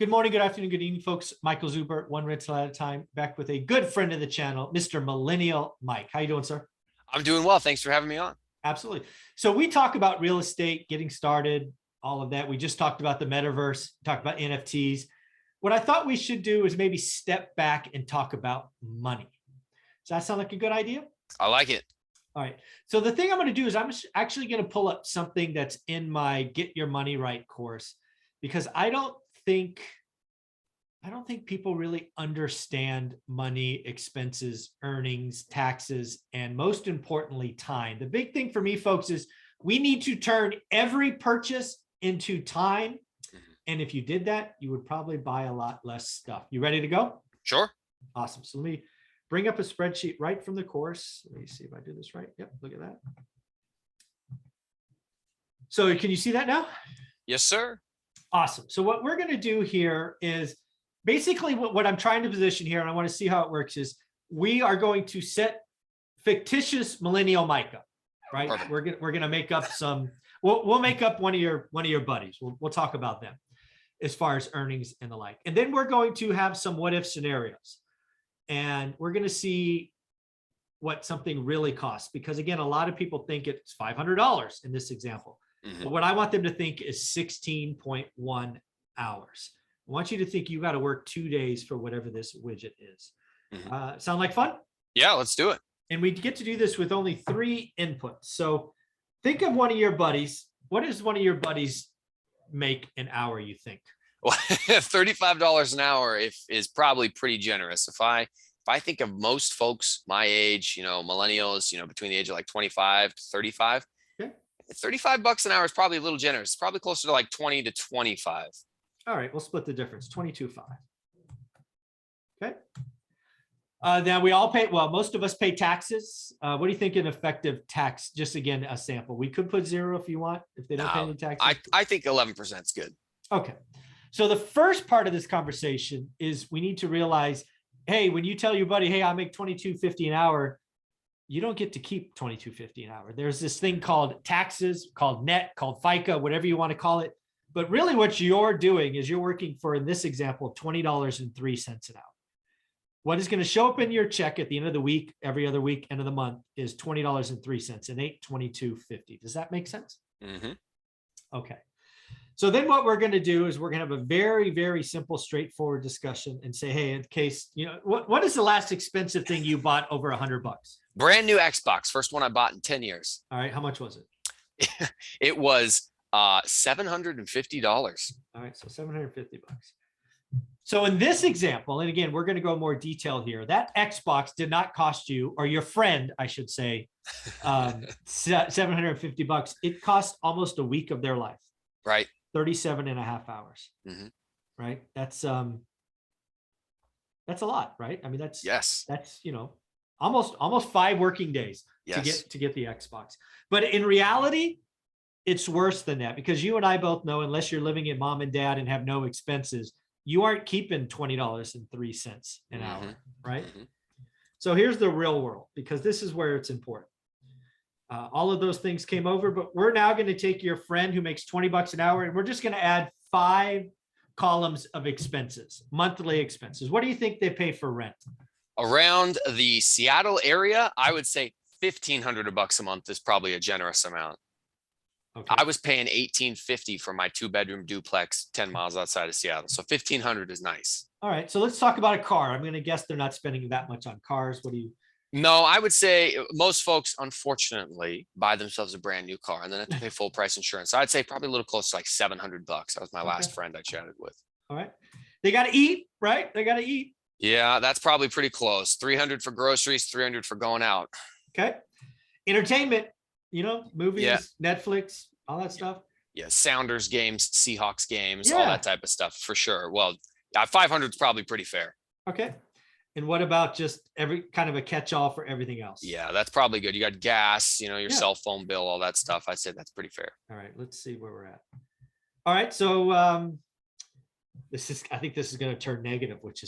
Good morning, good afternoon, good evening, folks. Michael Zuber, one rental at a time, back with a good friend of the channel, Mr. Millennial Mike. How you doing, sir? I'm doing well. Thanks for having me on. Absolutely. So we talk about real estate, getting started, all of that. We just talked about the metaverse, talked about NFTs. What I thought we should do is maybe step back and talk about money. Does that sound like a good idea? I like it. All right. So the thing I'm going to do is I'm actually going to pull up something that's in my Get Your Money Right course, because I don't think people really understand money, expenses, earnings, taxes, and most importantly, time. The big thing for me, folks, is we need to turn every purchase into time. And if you did that, you would probably buy a lot less stuff. You ready to go? Sure. Awesome. So let me bring up a spreadsheet right from the course. Let me see if I do this right. Yep, look at that. So can you see that now? Yes, sir. Awesome. So what we're going to do here is basically what I'm trying to position here, and I want to see how it works, is we are going to set fictitious millennial Mike up, right? Perfect. We're gonna make up some. We'll make up one of your buddies. We'll talk about them as far as earnings and the like, and then we're going to have some what if scenarios, and we're going to see what something really costs, because again, a lot of people think it's $500 in this example, but what I want them to think is 16.1 hours. I want you to think you got to work 2 days for whatever this widget is. Sound like fun? Yeah, let's do it. And we get to do this with only 3 inputs. So think of one of your buddies. What does one of your buddies make an hour, you think? Well, $35 an hour is probably pretty generous. If I think of most folks my age, millennials, between the age of like 25 to 35, okay, $35 an hour is probably a little generous. It's probably closer to like 20 to 25. All right, we'll split the difference, 22.5. Okay. Now we all pay, well, most of us pay taxes. What do you think an effective tax? Just again, a sample. We could put 0 if you want, if they don't pay any taxes. I think 11% is good. Okay. So the first part of this conversation is we need to realize, hey, when you tell your buddy, hey, I make $22.50 an hour, you don't get to keep $22.50 an hour. There's this thing called taxes, called net, called FICA, whatever you want to call it. But really what you're doing is you're working for, in this example, $20.03 an hour. What is going to show up in your check at the end of the week, every other week, end of the month, is $20.03 and $822.50. Does that make sense? Okay. So then what we're going to do is we're going to have a very, very simple, straightforward discussion and say, hey, in case, what is the last expensive thing you bought over $100? Brand new Xbox. First one I bought in 10 years. All right. How much was it? It was $750. All right. So $750. So in this example, and again, we're going to go more detail here, that Xbox did not cost you, or your friend, I should say, $750. It cost almost a week of their life. Right. 37.5 hours. Right. That's a lot, right? I mean, that's almost 5 working days to get the Xbox. But in reality, it's worse than that, because you and I both know, unless you're living in mom and dad and have no expenses, you aren't keeping $20.03 an hour, right? So here's the real world, because this is where it's important. All of those things came over, but we're now going to take your friend who makes $20 an hour, and we're just going to add 5 columns of expenses, monthly expenses. What do you think they pay for rent? Around the Seattle area, I would say $1,500 a month is probably a generous amount. Okay. I was paying $1,850 for my 2-bedroom duplex 10 miles outside of Seattle. So $1,500 is nice. All right. So let's talk about a car. I'm going to guess they're not spending that much on cars. What do you? No, I would say most folks, unfortunately, buy themselves a brand new car and then have to pay full price insurance. So I'd say probably a little close to like $700. That was my last friend I chatted with. All right. They got to eat, right? They got to eat. Yeah, that's probably pretty close. $300 for groceries, $300 for going out. Okay. Entertainment, movies, Netflix, all that stuff. Yeah, Sounders games, Seahawks games, all that type of stuff for sure. Well, 500 is probably pretty fair. Okay. And what about just every kind of a catch-all for everything else? Yeah, that's probably good. You got gas, your cell phone bill, all that stuff. I'd say that's pretty fair. All right, let's see where we're at. All right, so I think this is going to turn negative, which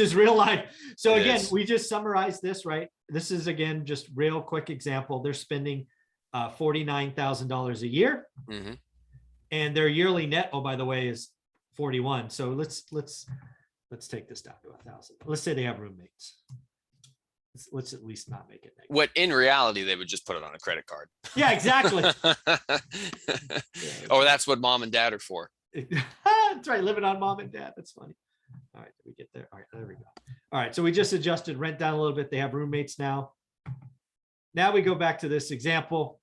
is real life. So again, we just summarized this, right? This is again just real quick example. They're spending $49,000 a year, and their yearly net, oh by the way, is 41. So let's take this down to 1,000. Let's say they have roommates. Let's at least not make it negative. What in reality, they would just put it on a credit card. Yeah, exactly. Or that's what mom and dad are for. That's right. Living on mom and dad. That's funny. All right, did we get there? All right, there we go. All right, so we just adjusted rent down a little bit. They have roommates now. Now we go back to this example,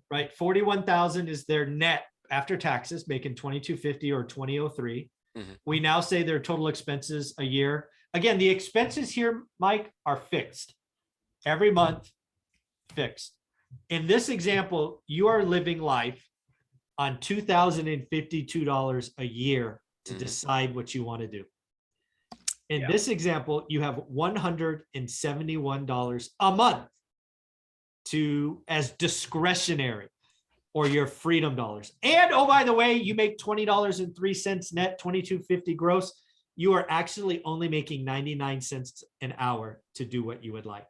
right? 41,000 is their net after taxes, making 2,250 or 2,003. We now say their total expenses a year. Again, the expenses here, Mike, are fixed every month, fixed. In this example, you are living life on $2,052 a year to decide what you want to do. In this example, you have $171 a month as discretionary or your freedom dollars. And oh, by the way, you make $20.03 net, $22.50 gross. You are actually only making 99 cents an hour to do what you would like.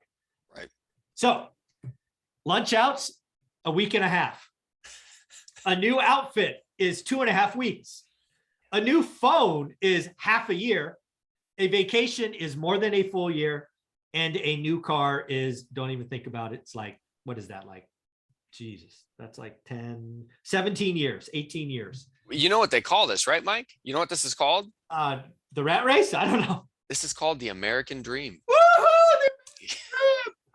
Right. So lunch outs, a week and a half. A new outfit is 2.5 weeks. A new phone is half a year. A vacation is more than a full year. And a new car is, don't even think about it. It's like, what is that like? Jesus, that's like 17 years, 18 years. You know what they call this, right, Mike? You know what this is called? The rat race? I don't know. This is called the American dream. Woohoo!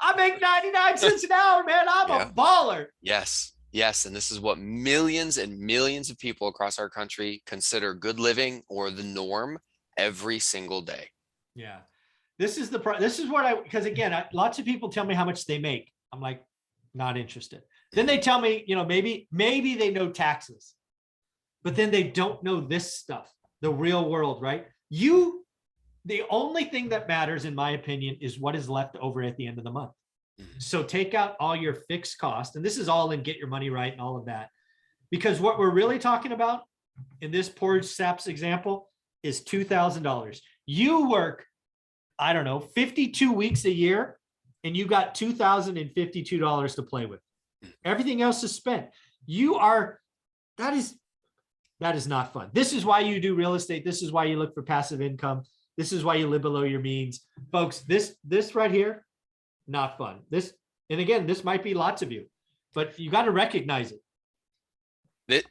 I make 99 cents an hour, man. I'm a baller. Yes. Yes. And this is what millions and millions of people across our country consider good living or the norm every single day. Yeah. This is what because again, lots of people tell me how much they make. I'm like, not interested. Then they tell me, maybe they know taxes, but then they don't know this stuff, the real world, right? The only thing that matters, in my opinion, is what is left over at the end of the month. So take out all your fixed cost, and this is all in Get Your Money Right and all of that, because what we're really talking about in this Porridge Saps example is $2,000. You work, I don't know, 52 weeks a year, and you got $2,052 to play with. Everything else is spent. That is not fun. This is why you do real estate. This is why you look for passive income. This is why you live below your means. Folks, this right here, not fun. And again, this might be lots of you, but you got to recognize it.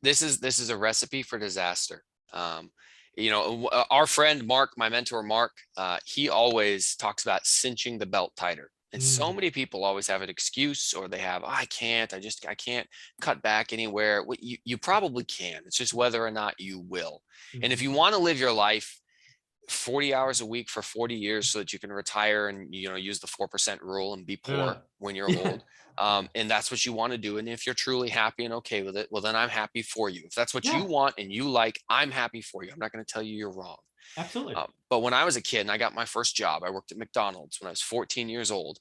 This is a recipe for disaster. Our friend Mark, my mentor Mark, he always talks about cinching the belt tighter. And so many people always have an excuse, or they have, I can't cut back anywhere. Well, you probably can. It's just whether or not you will. And if you want to live your life 40 hours a week for 40 years so that you can retire and, use the 4% rule and be poor when you're old. And that's what you want to do. And if you're truly happy and okay with it, well, then I'm happy for you. If that's what you want and you like, I'm happy for you. I'm not going to tell you you're wrong. Absolutely. But when I was a kid and I got my first job, I worked at McDonald's when I was 14 years old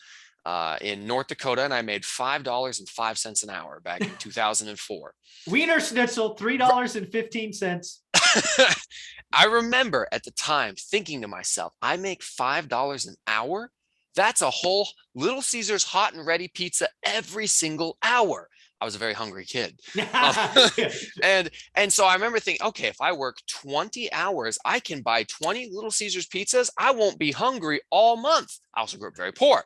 in North Dakota, and I made $5.05 an hour back in 2004. Wiener Schnitzel, $3.15. I remember at the time thinking to myself, I make $5 an hour. That's a whole Little Caesars hot and ready pizza every single hour. I was a very hungry kid. And so I remember thinking, okay, if I work 20 hours, I can buy 20 Little Caesars pizzas. I won't be hungry all month. I also grew up very poor.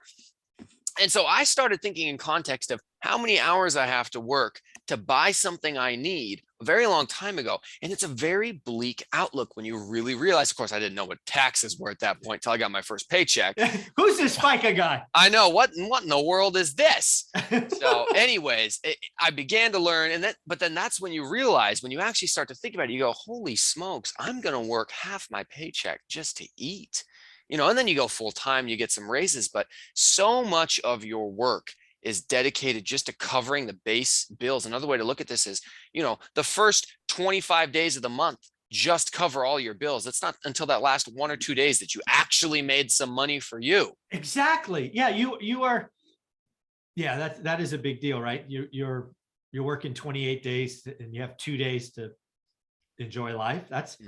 And so I started thinking in context of how many hours I have to work to buy something I need a very long time ago. And it's a very bleak outlook when you really realize, of course, I didn't know what taxes were at that point until I got my first paycheck. Who's this FICA guy? I know, what in the world is this? So anyways, I began to learn. But then that's when you realize, when you actually start to think about it, you go, holy smokes, I'm going to work half my paycheck just to eat. And then you go full time, you get some raises, but so much of your work is dedicated just to covering the base bills. Another way to look at this is, the first 25 days of the month, just cover all your bills. It's not until that last 1 or 2 days that you actually made some money for you. Exactly. Yeah. You are. Yeah, that is a big deal, right? You're working 28 days and you have 2 days to enjoy life. That's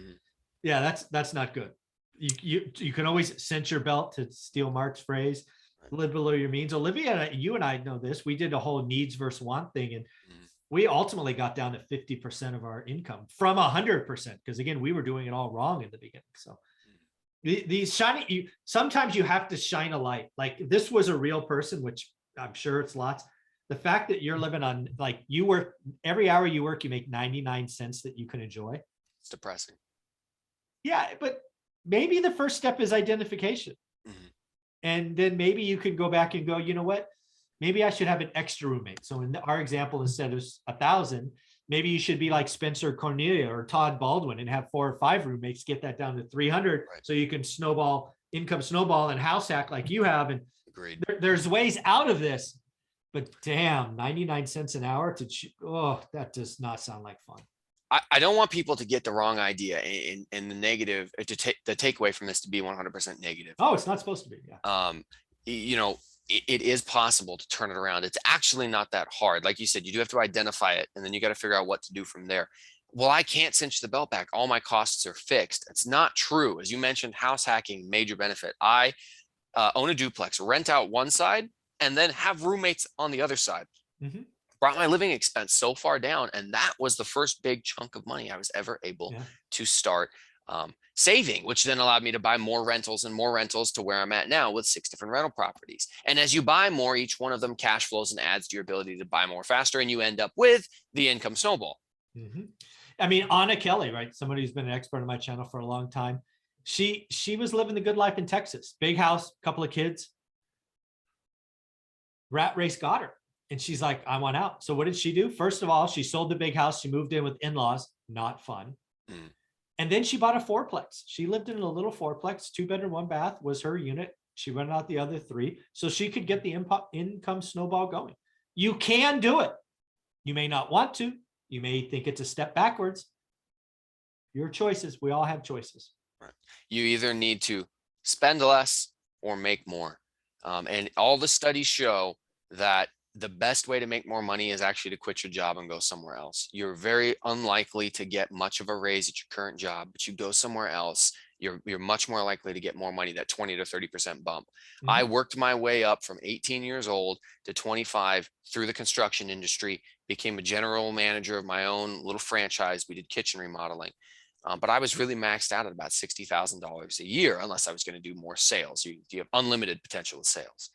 not good. You can always cinch your belt, to steal Mark's phrase, live below your means. Olivia, you and I know this. We did a whole needs versus want thing. And we ultimately got down to 50% of our income from 100%. Because again, we were doing it all wrong in the beginning. So these shiny, sometimes you have to shine a light. Like this was a real person, which I'm sure it's lots. The fact that you're living on, like you work, every hour you work, you make 99 cents that you can enjoy. It's depressing. Yeah, but maybe the first step is identification. And then maybe you could go back and go, you know what? Maybe I should have an extra roommate. So in our example, instead of 1,000, maybe you should be like Spencer Cornelia or Todd Baldwin and have 4 or 5 roommates, get that down to 300. Right. So you can income snowball and house hack like you have. And Agreed. There's ways out of this, but damn, 99 cents an hour that does not sound like fun. I don't want people to get the wrong idea and the negative, to take the takeaway from this to be 100% negative. Oh, it's not supposed to be. Yeah. You know, it is possible to turn it around. It's actually not that hard. Like you said, you do have to identify it, and then you got to figure out what to do from there. Well, I can't cinch the belt back. All my costs are fixed. It's not true. As you mentioned, house hacking, major benefit. I own a duplex, rent out one side, and then have roommates on the other side. Brought my living expense so far down, and that was the first big chunk of money I was ever able to start saving, which then allowed me to buy more rentals and more rentals to where I'm at now with 6 different rental properties. And as you buy more, each one of them cash flows and adds to your ability to buy more faster, and you end up with the income snowball. I mean, Anna Kelly, right? Somebody who's been an expert on my channel for a long time. She was living the good life in Texas, big house, couple of kids. Rat race got her. And she's like, I want out. So what did she do? First of all, she sold the big house. She moved in with in-laws, not fun. And then she bought a 4-plex. She lived in a little 4-plex, 2-bedroom, 1 bath was her unit. She rented out the other 3 so she could get the income snowball going. You can do it. You may not want to. You may think it's a step backwards. Your choices. We all have choices. Right. You either need to spend less or make more. And all the studies show that the best way to make more money is actually to quit your job and go somewhere else. You're very unlikely to get much of a raise at your current job, but you go somewhere else, you're much more likely to get more money, that 20 to 30% bump. I worked my way up from 18 years old to 25 through the construction industry, became a general manager of my own little franchise. We did kitchen remodeling. But I was really maxed out at about $60,000 a year, unless I was going to do more sales. You have unlimited potential with sales.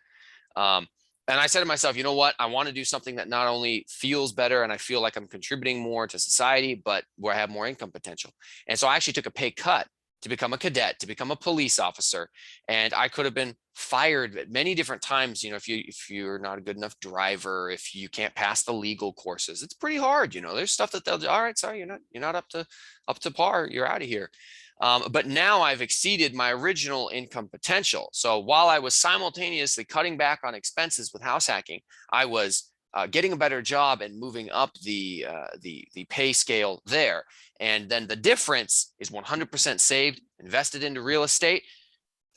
And I said to myself, you know what? I want to do something that not only feels better and I feel like I'm contributing more to society, but where I have more income potential. And so I actually took a pay cut to become a cadet, to become a police officer. And I could have been fired at many different times. You know, if you're not a good enough driver, if you can't pass the legal courses, it's pretty hard. You know, there's stuff that they'll do. All right, sorry, you're not up to par. You're out of here. But now I've exceeded my original income potential. So while I was simultaneously cutting back on expenses with house hacking, I was getting a better job and moving up the pay scale there. And then the difference is 100% saved, invested into real estate.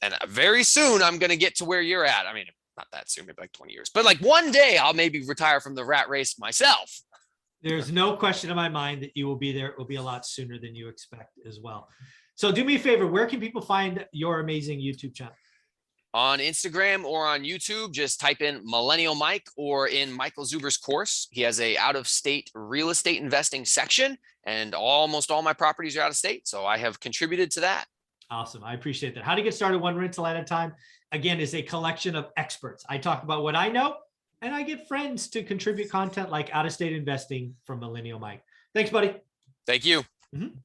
And very soon I'm going to get to where you're at. I mean, not that soon, maybe like 20 years, but like one day I'll maybe retire from the rat race myself. There's no question in my mind that you will be there. It will be a lot sooner than you expect as well. So do me a favor. Where can people find your amazing YouTube channel? On Instagram or on YouTube, just type in Millennial Mike or in Michael Zuber's course. He has a out-of-state real estate investing section, and almost all my properties are out of state. So I have contributed to that. Awesome. I appreciate that. How to get started one rental at a time, again, is a collection of experts. I talk about what I know, and I get friends to contribute content like out-of-state investing from Millennial Mike. Thanks, buddy. Thank you. Mm-hmm.